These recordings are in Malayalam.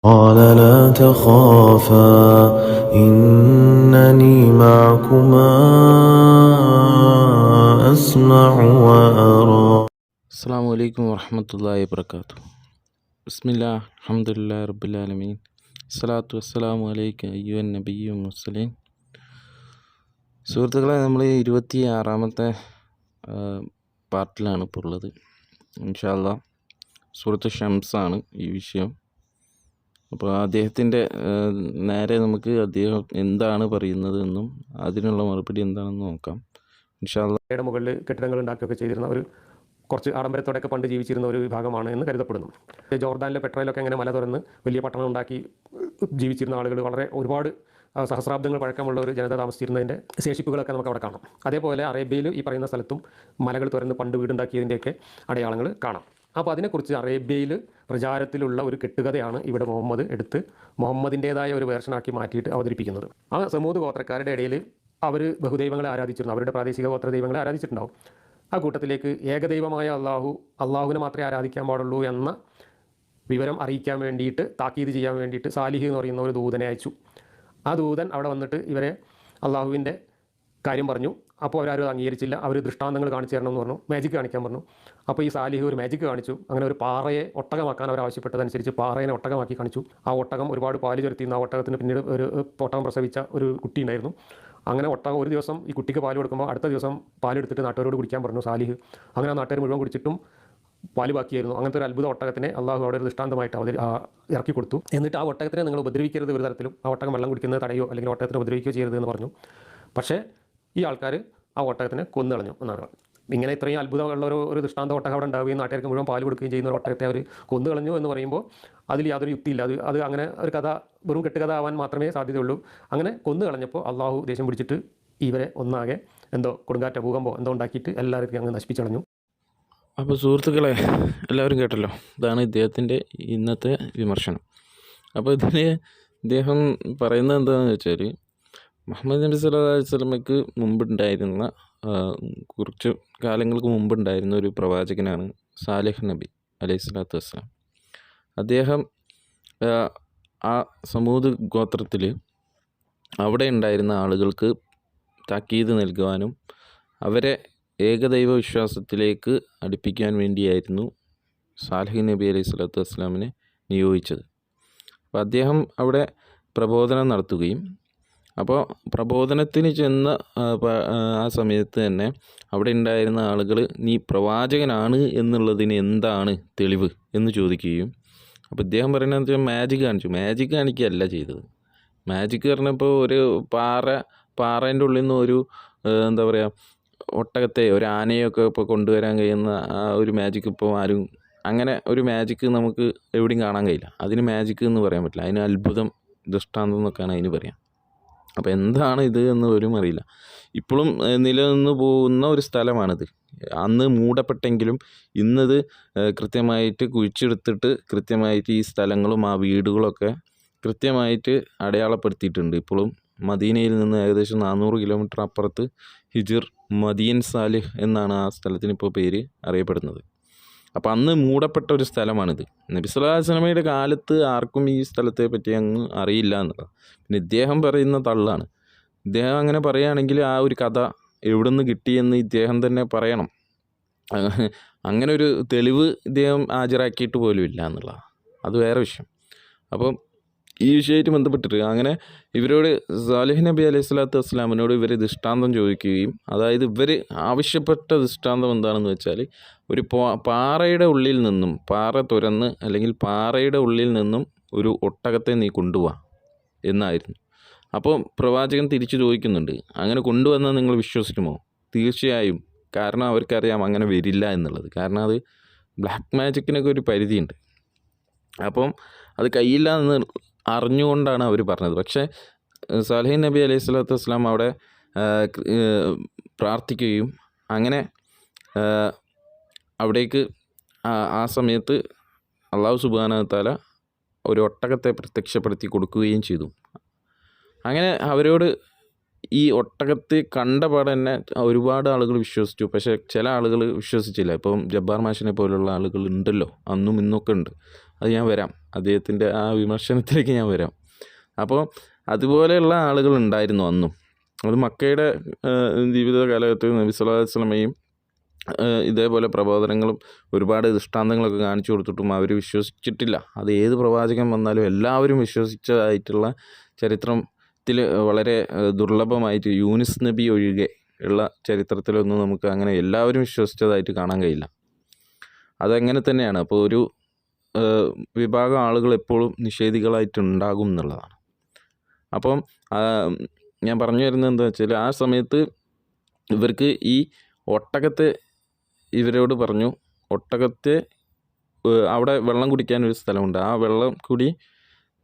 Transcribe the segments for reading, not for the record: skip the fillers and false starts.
قال لا تخافا إنني معكما أسمع وأرى. അസ്സലാമു അലൈക്കും വറഹ്മത്തുള്ളാഹി വബറകാതുഹു. ബിസ്മില്ലാഹ് അൽഹംദുലില്ലാഹി റബ്ബിൽ ആലമീൻ. സ്വലാത്തു വസ്സലാമു അലൈക അയ്യുഹൻ നബിയ്യു മുർസലീൻ. സുഹൃത്തുക്കളെ, നമ്മൾ 26ാമത്തെ പാർട്ടിലാണ് ഇപ്പോൾ ഉള്ളത്. ഇൻഷാ അല്ലാഹ് സൂറത്ത് ഷംസാണ് ഈ വിഷയം. അപ്പോൾ അദ്ദേഹത്തിൻ്റെ നേരെ നമുക്ക് അദ്ദേഹം എന്താണ് പറയുന്നത് എന്നും അതിനുള്ള മറുപടി എന്താണെന്ന് നോക്കാം ഇൻഷാ അല്ലാഹ്. മുകളിൽ കെട്ടിടങ്ങൾ ഉണ്ടാക്കുകയൊക്കെ ചെയ്തിരുന്ന ഒരു കുറച്ച് ആഡംബരത്തോടെയൊക്കെ പണ്ട് ജീവിച്ചിരുന്ന ഒരു വിഭാഗമാണ് എന്ന് കരുതപ്പെടുന്നു. ജോർദാനിലെ പെട്രോയിലൊക്കെ ഇങ്ങനെ മല തുറന്ന് വലിയ പട്ടണം ഉണ്ടാക്കി ജീവിച്ചിരുന്ന ആളുകൾ, വളരെ ഒരുപാട് സഹസ്രാബ്ദങ്ങൾ പഴക്കമുള്ള ഒരു ജനത താമസിച്ചിരുന്നതിൻ്റെ ശേഷിപ്പുകളൊക്കെ നമുക്ക് അവിടെ കാണാം. അതേപോലെ അറേബ്യയിൽ ഈ പറയുന്ന സ്ഥലത്തും മലകൾ തുറന്ന് പണ്ട് വീടുണ്ടാക്കിയതിൻ്റെയൊക്കെ അടയാളങ്ങൾ കാണാം. അപ്പോൾ അതിനെക്കുറിച്ച് അറേബ്യയിൽ പ്രചാരത്തിലുള്ള ഒരു കെട്ടുകഥയാണ് ഇവിടെ മുഹമ്മദ് എടുത്ത് മുഹമ്മദിൻ്റേതായ ഒരു വേർഷനാക്കി മാറ്റിയിട്ട് അവതരിപ്പിക്കുന്നത്. ആ സമൂത് ഗോത്രക്കാരുടെ ഇടയിൽ അവർ ബഹുദൈവങ്ങളെ ആരാധിച്ചിരുന്നു, അവരുടെ പ്രാദേശിക ഗോത്ര ദൈവങ്ങളെ ആരാധിച്ചിട്ടുണ്ടാവും. ആ കൂട്ടത്തിലേക്ക് ഏകദൈവമായ അള്ളാഹുവിനെ മാത്രമേ ആരാധിക്കാൻ പാടുള്ളൂ എന്ന വിവരം അറിയിക്കാൻ വേണ്ടിയിട്ട്, താക്കീത് ചെയ്യാൻ വേണ്ടിയിട്ട് സാലിഹ് എന്ന് പറയുന്ന ഒരു ദൂതനെ അയച്ചു. ആ ദൂതൻ അവിടെ വന്നിട്ട് ഇവരെ അള്ളാഹുവിൻ്റെ കാര്യം പറഞ്ഞു. അപ്പോൾ അവരാരും അംഗീകരിച്ചില്ല. അവർ ദൃഷ്ടാന്തങ്ങൾ കാണിച്ചു തരണമെന്ന് പറഞ്ഞു, മാജിക് കാണിക്കാൻ പറഞ്ഞു. അപ്പോൾ ഈ സാലിഹ് ഒരു മാജിക് കാണിച്ചു. അങ്ങനെ ഒരു പാറയെ ഒട്ടകമാക്കാൻ അവർ ആവശ്യപ്പെട്ടതനുസരിച്ച് പാറയെ ഒട്ടകമാക്കി കാണിച്ചു. ആ ഒട്ടകം ഒരുപാട് പാല് ചുരത്തിയിരുന്ന ആ ഒട്ടകത്തിന് പിന്നീട് ഒരു ഒട്ടകം പ്രസവിച്ച ഒരു കുട്ടി ഉണ്ടായിരുന്നു. അങ്ങനെ ഒട്ടകം ഒരു ദിവസം ഈ കുട്ടിക്ക് പാല് കൊടുക്കുമ്പോൾ അടുത്ത ദിവസം പാലെടുത്തിട്ട് നാട്ടുകാരോട് കുടിക്കാൻ പറഞ്ഞു സാലിഹ്. അങ്ങനെ ആ നാട്ടുകാർ മുഴുവൻ കുടിച്ചിട്ടും പാല് ബാക്കിയായിരുന്നു. അങ്ങനത്തെ ഒരു അത്ഭുത ഒട്ടകത്തിനെ അള്ളാഹു അവിടെ ഒരു ദൃഷ്ടാന്തമായിട്ട് ഇറക്കി കൊടുത്തു. എന്നിട്ട് ആ ഒട്ടകത്തിനെ നിങ്ങൾ ഉപദ്രവിക്കരുത് ഒരു തരത്തിലും, ആ ഒട്ടകം വെള്ളം കുടിക്കുന്നത് തടയോ അല്ലെങ്കിൽ ഒട്ടകത്തിനെ ഉപദ്രവിക്കുകയോ ചെയ്യരുത് എന്ന് പറഞ്ഞു. പക്ഷേ ഈ ആൾക്കാർ ആ ഒട്ടകത്തിനെ കൊന്നുകളഞ്ഞു എന്നാണ്. ഇങ്ങനെ ഇത്രയും അത്ഭുതമുള്ള ഒരു ദൃഷ്ടാന്ത ഒട്ടകം അവിടെ ഉണ്ടാവുകയും നാട്ടുകാർക്ക് മുഴുവൻ പാല് കൊടുക്കുകയും ചെയ്യുന്ന ഒരു ഒട്ടകത്തെ അവർ കൊന്നുകളഞ്ഞു എന്ന് പറയുമ്പോൾ അതിൽ യാതൊരു യുക്തിയില്ല. അത് അങ്ങനെ ഒരു കഥ വെറും കെട്ടുകഥ ആവാൻ മാത്രമേ സാധ്യതയുള്ളൂ. അങ്ങനെ കൊന്നുകളഞ്ഞപ്പോൾ അള്ളാഹു ദേഷ്യം പിടിച്ചിട്ട് ഇവരെ ഒന്നാകെ എന്തോ കൊടുങ്കാറ്റ ഭൂകമ്പോ എന്തോ ഉണ്ടാക്കിയിട്ട് എല്ലാവരും അങ്ങ് നശിപ്പിച്ചു കളഞ്ഞു. അപ്പോൾ സുഹൃത്തുക്കളെ, എല്ലാവരും കേട്ടല്ലോ, ഇതാണ് ഇദ്ദേഹത്തിൻ്റെ ഇന്നത്തെ വിമർശനം. അപ്പോൾ ഇദ്ദേഹം പറയുന്നത് എന്താണെന്ന് വെച്ചാൽ, മുഹമ്മദ് നബി സല്ലല്ലാഹു അലൈഹി വസല്ലമയ്ക്ക് മുമ്പുണ്ടായിരുന്ന കുറച്ച് കാലങ്ങൾക്ക് മുമ്പുണ്ടായിരുന്ന ഒരു പ്രവാചകനാണ് സാലിഹ് നബി അലൈഹി സ്വലാത്തു വസ്സലാം. അദ്ദേഹം ആ സമൂത് ഗോത്രത്തിൽ അവിടെ ഉണ്ടായിരുന്ന ആളുകൾക്ക് താക്കീത് നൽകുവാനും അവരെ ഏകദൈവ വിശ്വാസത്തിലേക്ക് അടുപ്പിക്കാൻ വേണ്ടിയായിരുന്നു സാലിഹ് നബി അലൈഹി സ്വലാത്തു വസ്സലാമിനെ നിയോഗിച്ചത്. അപ്പോൾ അദ്ദേഹം അവിടെ പ്രബോധനം നടത്തുകയും, അപ്പോൾ പ്രബോധനത്തിന് ചെന്ന ആ സമയത്ത് തന്നെ അവിടെ ഉണ്ടായിരുന്ന ആളുകൾ നീ പ്രവാചകനാണ് എന്നുള്ളതിന് എന്താണ് തെളിവ് എന്ന് ചോദിക്കുകയും, അപ്പോൾ ഇദ്ദേഹം പറയുന്നത് വെച്ചാൽ മാജിക് കാണിച്ചു. മാജിക് കാണിക്കുകയല്ല ചെയ്തത്. മാജിക് പറഞ്ഞപ്പോൾ ഒരു പാറേൻ്റെ ഉള്ളിൽ നിന്ന് ഒരു എന്താ പറയുക, ഒട്ടകത്തെ ഒരു ആനയൊക്കെ ഇപ്പോൾ കൊണ്ടുവരാൻ കഴിയുന്ന ആ ഒരു മാജിക് ഇപ്പോൾ ആരും, അങ്ങനെ ഒരു മാജിക്ക് നമുക്ക് എവിടെയും കാണാൻ കഴിയില്ല. അതിന് മാജിക്ക് എന്ന് പറയാൻ പറ്റില്ല. അതിന് അത്ഭുതം, ദൃഷ്ടാന്തം എന്നൊക്കെയാണ് അതിന് പറയാം. അപ്പോൾ എന്താണ് ഇത് എന്ന് പോലും അറിയില്ല. ഇപ്പോഴും നിലനിന്ന് പോകുന്ന ഒരു സ്ഥലമാണിത്. അന്ന് മൂടപ്പെട്ടെങ്കിലും ഇന്നത് കൃത്യമായിട്ട് കുഴിച്ചെടുത്തിട്ട് കൃത്യമായിട്ട് ഈ സ്ഥലങ്ങളും ആ വീടുകളൊക്കെ കൃത്യമായിട്ട് അടയാളപ്പെടുത്തിയിട്ടുണ്ട്. ഇപ്പോഴും മദീനയിൽ നിന്ന് ഏകദേശം 400 കിലോമീറ്റർ അപ്പുറത്ത് ഹിജിർ മദീൻ സാലിഹ് എന്നാണ് ആ സ്ഥലത്തിന് ഇപ്പോൾ പേര് അറിയപ്പെടുന്നത്. അപ്പോൾ അന്ന് മൂടപ്പെട്ട ഒരു സ്ഥലമാണിത്. നബി സല്ലല്ലാഹു അലൈഹി വസല്ലമയുടെ കാലത്ത് ആർക്കും ഈ സ്ഥലത്തെ പറ്റി അങ്ങ് അറിയില്ല എന്നുള്ളത്. പിന്നെ ഇദ്ദേഹം പറയുന്ന തള്ളാണ്. ഇദ്ദേഹം അങ്ങനെ പറയുകയാണെങ്കിൽ ആ ഒരു കഥ എവിടെ നിന്ന് കിട്ടിയെന്ന് ഇദ്ദേഹം തന്നെ പറയണം. അങ്ങനെ ഒരു തെളിവ് ഇദ്ദേഹം ഹാജരാക്കിയിട്ട് പോലും ഇല്ല എന്നുള്ളതാണ്. അത് വേറെ വിഷയം. അപ്പം ഈ വിഷയമായിട്ട് ബന്ധപ്പെട്ടിട്ട് അങ്ങനെ ഇവരോട് സാലിഹ് നബി അലൈഹി സ്വലാത്തു വസ്സലാമിനോട് ഇവർ ദൃഷ്ടാന്തം ചോദിക്കുകയും, അതായത് ഇവർ ആവശ്യപ്പെട്ട ദൃഷ്ടാന്തം എന്താണെന്ന് വെച്ചാൽ, ഒരു പാറയുടെ ഉള്ളിൽ നിന്നും, പാറ തുരന്ന് അല്ലെങ്കിൽ പാറയുടെ ഉള്ളിൽ നിന്നും ഒരു ഒട്ടകത്തെ നീ കൊണ്ടുപോവാ എന്നായിരുന്നു. അപ്പോൾ പ്രവാചകൻ തിരിച്ചു ചോദിക്കുന്നുണ്ട്, അങ്ങനെ കൊണ്ടുവന്നാൽ നിങ്ങൾ വിശ്വസിക്കുമോ? തീർച്ചയായും. കാരണം അവർക്കറിയാം അങ്ങനെ വരില്ല എന്നുള്ളത്. കാരണം അത് ബ്ലാക്ക് മാജിക്കിനൊക്കെ ഒരു പരിധിയുണ്ട്. അപ്പം അത് കഴിയില്ല എന്ന് അറിഞ്ഞുകൊണ്ടാണ് അവർ പറഞ്ഞത്. പക്ഷേ സാലിഹ് നബി അലൈഹി സ്വലാത്തു വസ്സലാം അവിടെ പ്രാർത്ഥിക്കുകയും അങ്ങനെ അവിടേക്ക് ആ സമയത്ത് അള്ളാഹു സുബ്ഹാനഹു വ തആല ഒരു ഒട്ടകത്തെ പ്രത്യക്ഷപ്പെടുത്തി കൊടുക്കുകയും ചെയ്തു. അങ്ങനെ അവരോട് ഈ ഒട്ടകത്തെ കണ്ടപാടെ തന്നെ ഒരുപാട് ആളുകൾ വിശ്വസിച്ചു. പക്ഷേ ചില ആളുകൾ വിശ്വസിച്ചില്ല. ഇപ്പം ജബ്ബാർ മാഷിനെ പോലുള്ള ആളുകൾ ഉണ്ടല്ലോ, അന്നും ഇന്നൊക്കെ ഉണ്ട്. അത് ഞാൻ വരാം, അദ്ദേഹത്തിൻ്റെ ആ വിമർശനത്തിലേക്ക് ഞാൻ വരാം. അപ്പോൾ അതുപോലെയുള്ള ആളുകളുണ്ടായിരുന്നു അന്നും. അത് മക്കയുടെ ജീവിത കാലഘട്ടത്തിൽ നബി സല്ലല്ലാഹു അലൈഹി വസല്ലമയും ഇതേപോലെ പ്രബോധനങ്ങളും ഒരുപാട് ദൃഷ്ടാന്തങ്ങളൊക്കെ കാണിച്ചു കൊടുത്തിട്ടും അവർ വിശ്വസിച്ചിട്ടില്ല. അത് ഏത് പ്രവാചകൻ വന്നാലും എല്ലാവരും വിശ്വസിച്ചതായിട്ടുള്ള ചരിത്രത്തിൽ വളരെ ദുർലഭമായിട്ട് യൂനുസ് നബി ഒഴികെ ഉള്ള ചരിത്രത്തിലൊന്നും നമുക്ക് അങ്ങനെ എല്ലാവരും വിശ്വസിച്ചതായിട്ട് കാണാൻ കഴിയില്ല. അതങ്ങനെ തന്നെയാണ്. അപ്പോൾ ഒരു വിഭാഗം ആളുകൾ എപ്പോഴും നിഷേധികളായിട്ടുണ്ടാകും എന്നുള്ളതാണ്. അപ്പം ഞാൻ പറഞ്ഞു വരുന്നത് എന്താ വെച്ചാൽ, ആ സമയത്ത് ഇവർക്ക് ഈ ഒട്ടകത്തെ ഇവരോട് പറഞ്ഞു, ഒട്ടകത്തെ അവിടെ വെള്ളം കുടിക്കാൻ ഒരു സ്ഥലമുണ്ട്, ആ വെള്ളം കൂടി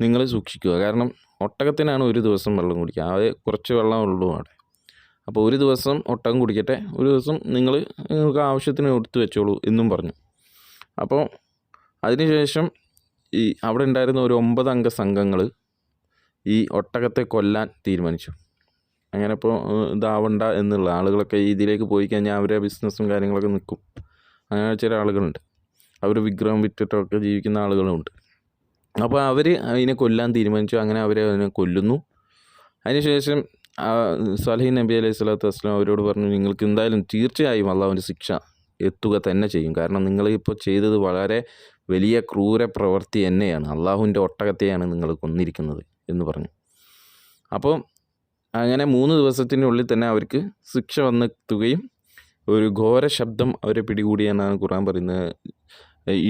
നിങ്ങൾ സൂക്ഷിക്കുക. കാരണം ഒട്ടകത്തിനാണ് ഒരു ദിവസം വെള്ളം കുടിക്കുക, അത് കുറച്ച് വെള്ളം ഉള്ളൂ അവിടെ. അപ്പോൾ ഒരു ദിവസം ഒട്ടകം കുടിക്കട്ടെ, ഒരു ദിവസം നിങ്ങൾക്ക് ആവശ്യത്തിന് എടുത്തു വെച്ചോളൂ എന്നും പറഞ്ഞു. അപ്പോൾ അതിനുശേഷം ഈ അവിടെ ഉണ്ടായിരുന്ന ഒരു 9 അംഗ സംഘങ്ങൾ ഈ ഒട്ടകത്തെ കൊല്ലാൻ തീരുമാനിച്ചു. അങ്ങനെ ഇപ്പോൾ ഇതാവണ്ട എന്നുള്ള ആളുകളൊക്കെ ഇതിലേക്ക് പോയി കഴിഞ്ഞാൽ അവരെ ബിസിനസ്സും കാര്യങ്ങളൊക്കെ നിൽക്കും. അങ്ങനെ ചില ആളുകളുണ്ട്, അവർ വിഗ്രഹം വിറ്റിട്ടൊക്കെ ജീവിക്കുന്ന ആളുകളുമുണ്ട്. അപ്പോൾ അവർ അതിനെ കൊല്ലാൻ തീരുമാനിച്ചു. അങ്ങനെ അതിനെ കൊല്ലുന്നു. അതിനുശേഷം സാലിഹ് നബി അലൈഹി സ്വലാത്തു വസ്സലാം അവരോട് പറഞ്ഞു, നിങ്ങൾക്ക് എന്തായാലും തീർച്ചയായും അള്ളാഹുവിൻ്റെ ശിക്ഷ എത്തുക തന്നെ ചെയ്യും. കാരണം നിങ്ങൾ ഇപ്പോൾ ചെയ്തത് വളരെ വലിയ ക്രൂര പ്രവൃത്തി തന്നെയാണ്, അള്ളാഹുവിൻ്റെ ഒട്ടകത്തെയാണ് നിങ്ങൾ കൊന്നിരിക്കുന്നത് എന്ന് പറഞ്ഞു. അപ്പോൾ അങ്ങനെ 3 ദിവസത്തിനുള്ളിൽ തന്നെ അവർക്ക് ശിക്ഷ വന്നെത്തുകയും ഒരു ഘോര ശബ്ദം അവരെ പിടികൂടിയെന്നാണ് ഖുർആൻ പറയുന്നത്.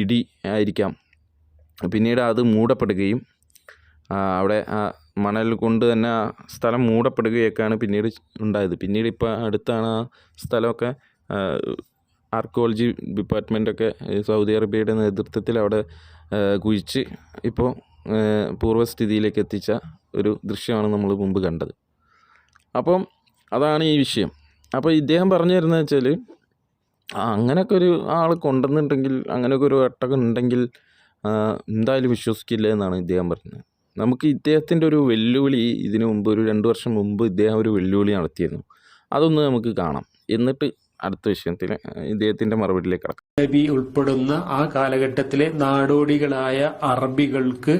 ഇടി ആയിരിക്കാം. പിന്നീട് അത് മൂടപ്പെടുകയും അവിടെ ആ മണൽ കൊണ്ട് തന്നെ ആ സ്ഥലം മൂടപ്പെടുകയൊക്കെയാണ് പിന്നീട് ഉണ്ടായത്. പിന്നീട് ഇപ്പോൾ അടുത്താണ് ആ സ്ഥലമൊക്കെ ആർക്കിയോളജി ഡിപ്പാർട്ട്മെൻറ്റൊക്കെ സൗദി അറേബ്യയുടെ നേതൃത്വത്തിൽ അവിടെ കുഴിച്ച് ഇപ്പോൾ പൂർവ്വസ്ഥിതിയിലേക്ക് എത്തിച്ച ഒരു ദൃശ്യമാണ് നമ്മൾ മുമ്പ് കണ്ടത്. അപ്പം അതാണ് ഈ വിഷയം. അപ്പോൾ ഇദ്ദേഹം പറഞ്ഞു തരുന്നത് വെച്ചാൽ, അങ്ങനെയൊക്കെ ഒരു ആൾ കൊണ്ടുവന്നിട്ടുണ്ടെങ്കിൽ, അങ്ങനെയൊക്കെ ഒരു ഒട്ടകം ഉണ്ടെങ്കിൽ എന്തായാലും വിശ്വസിക്കില്ല എന്നാണ് ഇദ്ദേഹം പറയുന്നത്. നമുക്ക് ഇദ്ദേഹത്തിൻ്റെ ഒരു വെല്ലുവിളി ഇതിനു മുമ്പ് ഒരു 2 വർഷം മുമ്പ് ഇദ്ദേഹം ഒരു വെല്ലുവിളി നടത്തിയിരുന്നു. അതൊന്ന് നമുക്ക് കാണാം, എന്നിട്ട് അടുത്ത വിഷയത്തിൽ ഇദ്ദേഹത്തിൻ്റെ മറുപടിയിലേക്ക് കടക്കാം. നബി ഉൾപ്പെടുന്ന ആ കാലഘട്ടത്തിലെ നാടോടികളായ അറബികൾക്ക്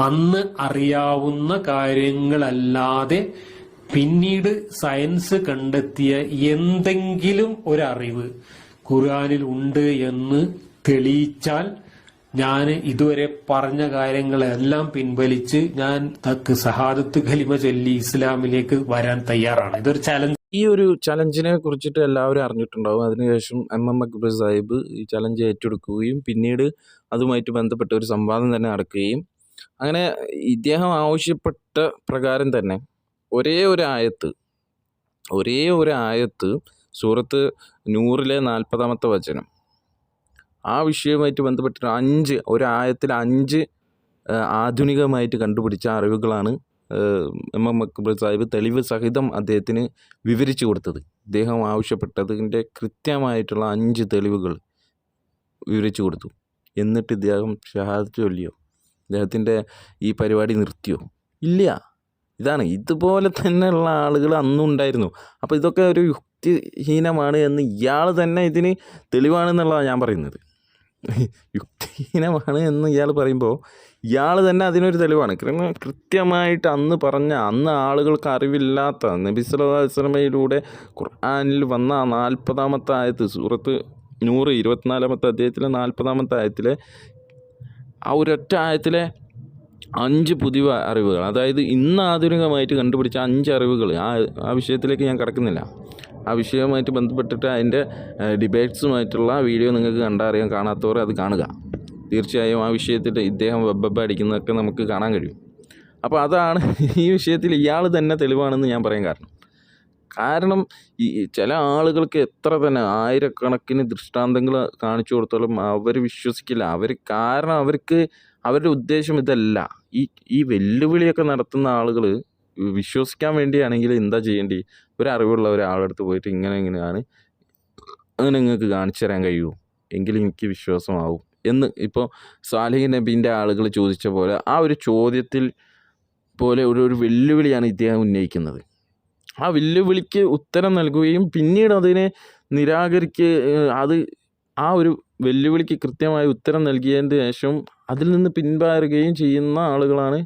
അന്ന് അറിയാവുന്ന കാര്യങ്ങളല്ലാതെ പിന്നീട് സയൻസ് കണ്ടെത്തിയ എന്തെങ്കിലും ഒരറിവ് ഖുർആനിൽ ഉണ്ട് എന്ന് തെളിയിച്ചാൽ ഞാൻ ഇതുവരെ പറഞ്ഞ കാര്യങ്ങളെല്ലാം പിൻവലിച്ച് ഞാൻ സഹാദത്ത് കലിമ ചൊല്ലി ഇസ്ലാമിലേക്ക് വരാൻ തയ്യാറാണ്. ഇതൊരു ചലഞ്ച്. ഈ ഒരു ചലഞ്ചിനെ കുറിച്ചിട്ട് എല്ലാവരും അറിഞ്ഞിട്ടുണ്ടാവും. അതിനുശേഷം എം അക്ബർ സാഹിബ് ഈ ചലഞ്ച് ഏറ്റെടുക്കുകയും പിന്നീട് അതുമായിട്ട് ബന്ധപ്പെട്ട ഒരു സംവാദം തന്നെ നടക്കുകയും, അങ്ങനെ ഇദ്ദേഹം ആവശ്യപ്പെട്ട പ്രകാരം തന്നെ ഒരേ ഒരു ആയത്ത് സൂറത്ത് നൂറിലെ 40-ാമത്തെ വചനം, ആ വിഷയവുമായിട്ട് ബന്ധപ്പെട്ടിട്ട് ഒരു ആയത്തിൽ 5 ആധുനികമായിട്ട് കണ്ടുപിടിച്ച അറിവുകളാണ് എം അക്ബർ സാഹിബ് തെളിവ് സഹിതം അദ്ദേഹത്തിന് വിവരിച്ചു കൊടുത്തത്. അദ്ദേഹം ആവശ്യപ്പെട്ടതിൻ്റെ കൃത്യമായിട്ടുള്ള 5 തെളിവുകൾ വിവരിച്ചു കൊടുത്തു. എന്നിട്ട് ഇദ്ദേഹം ഷഹാദത്ത് ചൊല്ലിയോ? അദ്ദേഹത്തിൻ്റെ ഈ പരിപാടി നിർത്തിയോ? ഇല്ല. ഇതാണ്, ഇതുപോലെ തന്നെയുള്ള ആളുകൾ അന്നും ഉണ്ടായിരുന്നു. അപ്പോൾ ഇതൊക്കെ ഒരു യുക്തിഹീനമാണ് എന്ന് ഇയാൾ തന്നെ ഇതിന് തെളിവാണെന്നുള്ളതാണ് ഞാൻ പറയുന്നത്. യുക്തിഹീനമാണ് എന്ന് ഇയാൾ പറയുമ്പോൾ ഇയാൾ തന്നെ അതിനൊരു തെളിവാണ്. കാരണം കൃത്യമായിട്ട് അന്ന് ആളുകൾക്ക് അറിവില്ലാത്ത നബി സല്ലല്ലാഹു അലൈഹി വസല്ലമയിലൂടെ ഖുർആനിൽ വന്ന 40-ാമത്തെ ആയത്ത്, സൂറത്ത് നൂറ് 24-ാമത്തെ അധ്യായത്തിലെ 40-ാമത്തെ ആയത്തിലെ ആ ഒരൊറ്റ ആയത്തിലെ 5 പുതിയ അറിവുകൾ, അതായത് ഇന്ന് ആധുനികമായിട്ട് കണ്ടുപിടിച്ച 5 അറിവുകൾ, ആ വിഷയത്തിലേക്ക് ഞാൻ കടക്കുന്നില്ല. ആ വിഷയവുമായിട്ട് ബന്ധപ്പെട്ടിട്ട് അതിൻ്റെ ഡിബേറ്റ്സുമായിട്ടുള്ള വീഡിയോ നിങ്ങൾക്ക് കണ്ടറിയാം. കാണാത്തവർ അത് കാണുക. തീർച്ചയായും ആ വിഷയത്തിൽ ഇദ്ദേഹം വെബ് അടിക്കുന്നതൊക്കെ നമുക്ക് കാണാൻ കഴിയും. അപ്പോൾ അതാണ് ഈ വിഷയത്തിൽ ഇയാൾ തന്നെ തെളിവാണെന്ന് ഞാൻ പറയാൻ കാരണം ഈ ചില ആളുകൾക്ക് എത്ര തന്നെ ആയിരക്കണക്കിന് ദൃഷ്ടാന്തങ്ങൾ കാണിച്ചു കൊടുത്താലും അവർ വിശ്വസിക്കില്ല. കാരണം അവർക്ക് അവരുടെ ഉദ്ദേശം ഇതല്ല. ഈ വെല്ലുവിളിയൊക്കെ നടത്തുന്ന ആളുകൾ വിശ്വസിക്കാൻ വേണ്ടിയാണെങ്കിൽ എന്താ ചെയ്യേണ്ടി? ഒരറിവുള്ള ഒരാളടുത്ത് പോയിട്ട് ഇങ്ങനെയാണ് അങ്ങനെ നിങ്ങൾക്ക് കാണിച്ചു തരാൻ കഴിയുമോ? എങ്കിലും എനിക്ക് വിശ്വാസമാവും എന്ന് ഇപ്പോൾ സാലിഹ് നബീൻ്റെ ആളുകൾ ചോദിച്ച പോലെ ആ ഒരു ചോദ്യത്തിൽ പോലെ ഒരു വെല്ലുവിളിയാണ് ഇദ്ദേഹം ഉന്നയിക്കുന്നത്. ആ വെല്ലുവിളിക്ക് ഉത്തരം നൽകുകയും പിന്നീട് അതിനെ ആ ഒരു വെല്ലുവിളിക്ക് കൃത്യമായ ഉത്തരം നൽകിയതിന് ശേഷം അതിൽ നിന്ന് പിന്മാറുകയും ചെയ്യുന്ന ആളുകളാണ്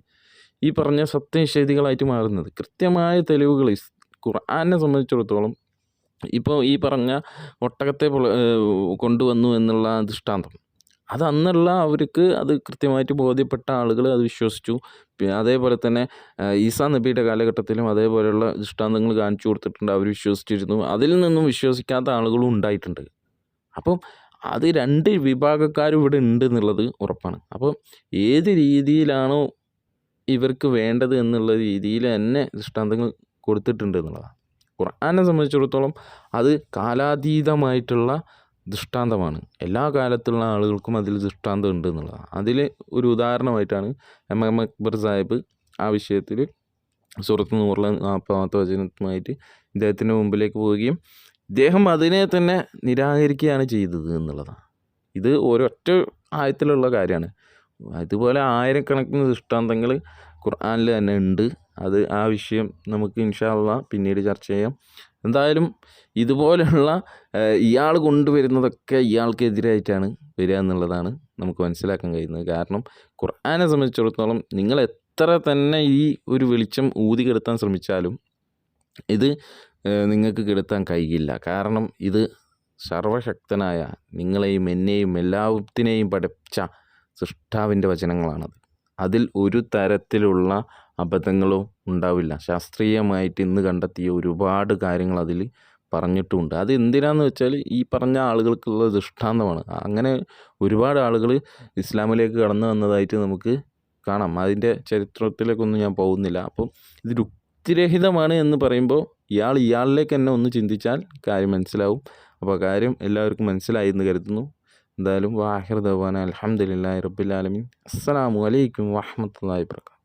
ഈ പറഞ്ഞ സത്യനിഷേധികളായിട്ട് മാറുന്നത്. കൃത്യമായ തെളിവുകൾ ഖുർആനെ സംബന്ധിച്ചിടത്തോളം ഇപ്പോൾ ഈ പറഞ്ഞ ഒട്ടകത്തെ കൊണ്ടുവന്നു എന്നുള്ള ദൃഷ്ടാന്തം, അത് അന്നുള്ള അവർക്ക് അത് കൃത്യമായിട്ട് ബോധ്യപ്പെട്ട ആളുകൾ അത് വിശ്വസിച്ചു. അതേപോലെ തന്നെ ഈസാ നബിയുടെ കാലഘട്ടത്തിലും അതേപോലെയുള്ള ദൃഷ്ടാന്തങ്ങൾ കാണിച്ചു കൊടുത്തിട്ടുണ്ട്, അവർ വിശ്വസിച്ചിരുന്നു. അതിൽ നിന്നും വിശ്വസിക്കാത്ത ആളുകളും ഉണ്ടായിട്ടുണ്ട്. അപ്പം അത് രണ്ട് വിഭാഗക്കാരും ഇവിടെ ഉണ്ട് എന്നുള്ളത് ഉറപ്പാണ്. അപ്പം ഏത് രീതിയിലാണോ ഇവർക്ക് വേണ്ടത് എന്നുള്ള രീതിയിൽ തന്നെ ദൃഷ്ടാന്തങ്ങൾ കൊടുത്തിട്ടുണ്ട് എന്നുള്ളതാണ്. ഖുർആനെ സംബന്ധിച്ചിടത്തോളം അത് കാലാതീതമായിട്ടുള്ള ദൃഷ്ടാന്തമാണ്. എല്ലാ കാലത്തുള്ള ആളുകൾക്കും അതിൽ ദൃഷ്ടാന്തം ഉണ്ട് എന്നുള്ളതാണ്. അതിൽ ഒരു ഉദാഹരണമായിട്ടാണ് എം അക്ബർ സാഹിബ് ആ വിഷയത്തിൽ സൂറത്ത് നൂറിലെ 40ാമത്തെ വചനത്തുമായിട്ട് ഇദ്ദേഹത്തിൻ്റെ മുമ്പിലേക്ക് പോവുകയും ഇദ്ദേഹം അതിനെ തന്നെ നിരാകരിക്കുകയാണ് ചെയ്തത് എന്നുള്ളതാണ്. ഇത് ഒരൊറ്റ ആയത്തിലുള്ള കാര്യമാണ്. അതുപോലെ ആയിരക്കണക്കിന് ദൃഷ്ടാന്തങ്ങൾ ഖുർആനിൽ തന്നെ ഉണ്ട്. അത് ആ വിഷയം നമുക്ക് ഇൻഷാ അള്ളാ പിന്നീട് ചർച്ച ചെയ്യാം. എന്തായാലും ഇതുപോലെയുള്ള ഇയാൾ കൊണ്ടുവരുന്നതൊക്കെ ഇയാൾക്കെതിരായിട്ടാണ് വരിക എന്നുള്ളതാണ് നമുക്ക് മനസ്സിലാക്കാൻ കഴിയുന്നത്. കാരണം ഖുർആനെ സംബന്ധിച്ചിടത്തോളം നിങ്ങൾ എത്ര തന്നെ ഈ ഒരു വെളിച്ചം ഊതി കെടുത്താൻ ശ്രമിച്ചാലും ഇത് നിങ്ങൾക്ക് കെടുത്താൻ കഴിയില്ല. കാരണം ഇത് സർവശക്തനായ നിങ്ങളെയും എന്നെയും എല്ലാത്തിനെയും പഠിച്ച സൃഷ്ടാവിൻ്റെ വചനങ്ങളാണത്. അതിൽ ഒരു തരത്തിലുള്ള അബദ്ധങ്ങളോ ഉണ്ടാവില്ല. ശാസ്ത്രീയമായിട്ട് ഇന്ന് കണ്ടെത്തിയ ഒരുപാട് കാര്യങ്ങൾ അതിൽ പറഞ്ഞിട്ടുമുണ്ട്. അത് എന്തിനാന്ന് വെച്ചാൽ ഈ പറഞ്ഞ ആളുകൾക്കുള്ള ദൃഷ്ടാന്തമാണ്. അങ്ങനെ ഒരുപാട് ആളുകൾ ഇസ്ലാമിലേക്ക് കടന്നു വന്നതായിട്ട് നമുക്ക് കാണാം. അതിൻ്റെ ചരിത്രത്തിലേക്കൊന്നും ഞാൻ പോകുന്നില്ല. അപ്പം ഇത് യുക്തിരഹിതമാണ് എന്ന് പറയുമ്പോൾ ഇയാളിലേക്ക് തന്നെ ഒന്ന് ചിന്തിച്ചാൽ കാര്യം മനസ്സിലാവും. അപ്പോൾ കാര്യം എല്ലാവർക്കും മനസ്സിലായി എന്ന് കരുതുന്നു. എന്തായാലും വാഹിർ ദവാന അൽഹംദുലില്ലാഹി റബ്ബിൽ ആലമീൻ. അസ്സലാമു അലൈക്കും വറഹ്മത്തുള്ളാഹി വബറകാതുഹു.